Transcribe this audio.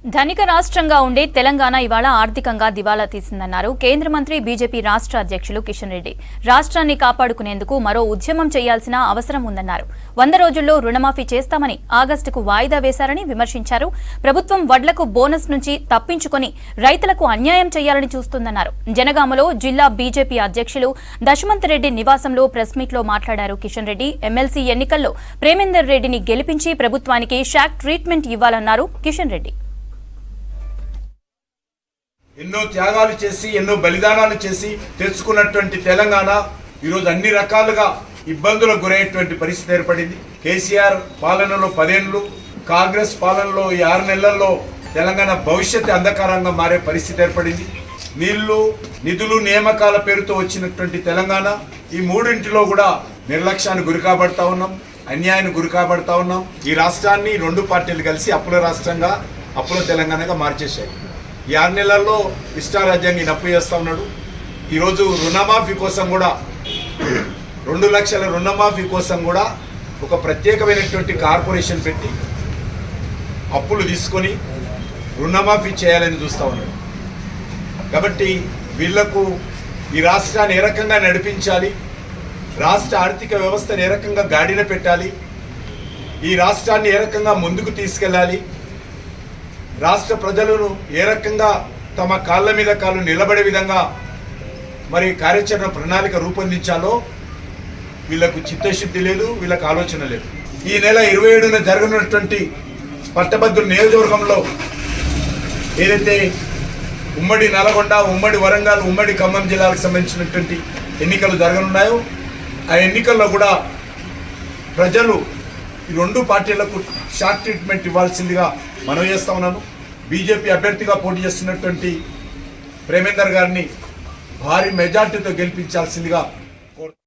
ధనిక రాష్ట్రంగా ఉండే తెలంగాణ ఇవాళ ఆర్థికంగా దివాలా తీసిందన్నారు కేంద్ర మంత్రి బీజేపీ రాష్ట్ర అధ్యక్షులు కిషన్ రెడ్డి. రాష్ట్రాన్ని కాపాడుకునేందుకు మరో ఉద్యమం చేయాల్సిన అవసరం ఉందన్నారు. 100 రోజుల్లో రుణమాఫీ చేస్తామని ఆగస్టుకు వాయిదా వేశారని విమర్శించారు. ప్రభుత్వం వడ్లకు బోనస్ నుంచి తప్పించుకొని రైతులకు అన్యాయం చేయాలని చూస్తుందన్నారు. జనగామలో జిల్లా బీజేపీ అధ్యక్షులు దశమంత్ రెడ్డి నివాసంలో ప్రెస్ మీట్లో మాట్లాడారు కిషన్ రెడ్డి. ఎమ్మెల్సీ ఎన్నికల్లో ప్రేమేందర్ రెడ్డిని గెలిపించి ప్రభుత్వానికి షాక్ ట్రీట్మెంట్ ఇవ్వాలన్నారు కిషన్ రెడ్డి. ఎన్నో త్యాగాలు చేసి ఎన్నో బలిదానాలు చేసి తెచ్చుకున్నటువంటి తెలంగాణ ఈరోజు అన్ని రకాలుగా ఇబ్బందులకు గురయ్యేటువంటి పరిస్థితి ఏర్పడింది. కేసీఆర్ పాలనలో 10 ఏళ్లు, కాంగ్రెస్ పాలనలో ఈ 6 నెలల్లో తెలంగాణ భవిష్యత్తు అంధకారంగా మారే పరిస్థితి ఏర్పడింది. నీళ్లు, నిధులు, నియామకాల పేరుతో వచ్చినటువంటి తెలంగాణ ఈ మూడింటిలో కూడా నిర్లక్ష్యానికి గురి కాబడతా ఉన్నాం, అన్యాయానికి గురి కాబడతా ఉన్నాం. ఈ రాష్ట్రాన్ని 2 పార్టీలు కలిసి అప్పుల రాష్ట్రంగా, అప్పుల తెలంగాణగా మార్చేశాయి. ఈ 6 నెలల్లో ఇష్టారాజ్యాన్ని నప్పు చేస్తూ ఉన్నాడు. ఈరోజు రుణమాఫీ కోసం కూడా 2 లక్షల రుణమాఫీ కోసం కూడా ఒక ప్రత్యేకమైనటువంటి కార్పొరేషన్ పెట్టి అప్పులు తీసుకొని రుణమాఫీ చేయాలని చూస్తూ ఉన్నాడు. కాబట్టి వీళ్లకు ఈ రాష్ట్రాన్ని ఏ రకంగా నడిపించాలి, రాష్ట్ర ఆర్థిక వ్యవస్థను ఏ రకంగా గాడిన పెట్టాలి, ఈ రాష్ట్రాన్ని ఏ రకంగా ముందుకు తీసుకెళ్ళాలి, రాష్ట్ర ప్రజలను ఏ రకంగా తమ కాళ్ళ మీద కాళ్ళు నిలబడే విధంగా మరి కార్యాచరణ ప్రణాళిక రూపొందించాలో వీళ్లకు చిత్తశుద్ధి లేదు, వీళ్ళకు ఆలోచన లేదు. ఈ నెల 27న జరగనున్నటువంటి పట్టభద్రుల నియోజకవర్గంలో ఏదైతే ఉమ్మడి నల్గొండ, ఉమ్మడి వరంగల్, ఉమ్మడి ఖమ్మం జిల్లాలకు సంబంధించినటువంటి ఎన్నికలు జరగనున్నాయో ఆ ఎన్నికల్లో కూడా ప్రజలు ఈ 2 పార్టీలకు షార్ట్ ట్రీట్మెంట్ ఇవ్వాల్సిందిగా మనవి చేస్తా ఉన్నాను. బీజేపీ అభ్యర్థిగా పోటీ చేస్తున్నటువంటి ప్రేమేందర్ గారిని భారీ మెజార్టీతో గెలిపించాల్సిందిగా